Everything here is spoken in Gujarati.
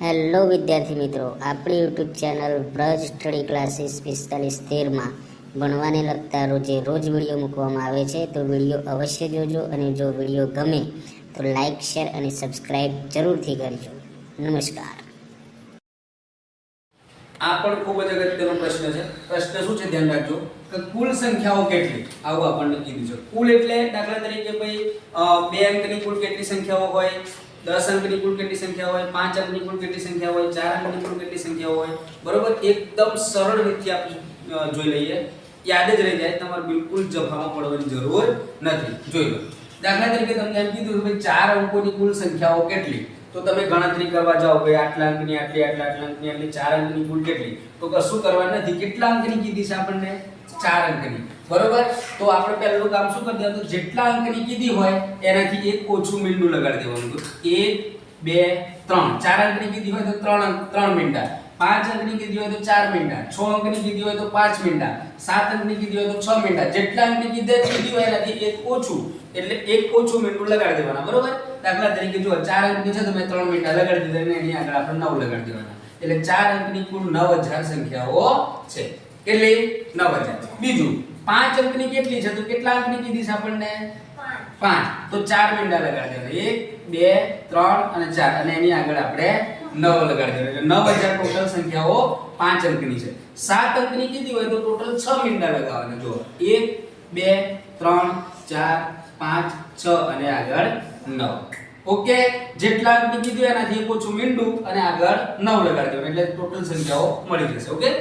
હેલો વિદ્યાર્થી મિત્રો, આપણી YouTube channel Braj study classes 4513માં ભણવાને લગતા રોજ વિડીયો મૂકવામાં આવે છે. તો વિડીયો અવશ્ય જોજો અને જો વિડીયો ગમે તો લાઈક, શેર અને સબસ્ક્રાઇબ જરૂરથી કરજો. નમસ્કાર. આ પણ ખૂબ જ અગત્યનો પ્રશ્ન છે. પ્રશ્ન શું છે ધ્યાન રાખજો કે કુલ સંખ્યાઓ કેટલી, આવું આપણને કીધું છે. કુલ એટલે દાખલા તરીકે ભાઈ 2 અંકની કુલ કેટલી સંખ્યાઓ હોય, 10 અંકની કુલ કેટલી સંખ્યા હોય, 5 અંકની કુલ કેટલી સંખ્યા હોય, 4 અંકની કુલ કેટલી સંખ્યા હોય. બરોબર, એકદમ સરળ રીતે આપણે જોઈ લઈએ, યાદ જ રહી જાય, તમારે બિલકુલ જફામાં પડવાની જરૂર નથી. જોઈ લો, દાખલા તરીકે તમને એમ કીધું કે 4 અંકોની કુલ સંખ્યાઓ કેટલી, તો તમે ગણતરી કરવા જાઓ કે આટલા અંકની આટલી, આટલા અંકની આટલી, 4 અંકની કુલ કેટલી, તો કશું કરવાનું નથી. કેટલા અંકની કીધી છે આપણને? 4 અંકની. બરોબર, તો આપણે પહેલું કામ શું કરી દેવાનું, જેટલા અંકની કીધી હોય એનાથી એક ઓછું મીંડું લગાડી દેવાનું. તો 1 2 3, 4 અંકની કીધી હોય તો 3 મીંડા, 5 અંકની કીધી હોય તો 4 મીંડા, 6 અંકની કીધી હોય તો 5 મીંડા, 7 અંકની કીધી હોય તો 6 મીંડા. જેટલા અંકની કીધી હોય એનાથી એક ઓછું, એટલે એક ઓછું મીંડું લગાડી દેવાના. બરોબર, દાખલા તરીકે જો 4 અંકની છે તો મેં 3 મીંડા લગાડી દીધા અને એની આગળ આપણે 9 લગાડી દેવાના. એટલે 4 અંકની કુલ 9000 સંખ્યાઓ છે. કેટલી? 9000. બીજું 5 અંકની કેટલી છે, તો કેટલા અંકની કીધી છે આપણને? 5. તો 4 મીંડા લગાડી દેવાના, 1 2 3 અને 4, અને એની આગળ આપણે 9 લગાડી દેવાના. એટલે 9000 ટોટલ સંખ્યાઓ 5 અંકની છે. 7 અંકની કીધી હોય તો ટોટલ 6 મીંડા લગાવવાના. જો 1 2 3 4 5 6 અને આગળ 9. ઓકે, જેટલા અંકની કીધું એનાથી એક ઓછું મીંડું અને આગળ 9 લગાડી દેવાનું, એટલે ટોટલ સંખ્યાઓ મળી જશે. ઓકે.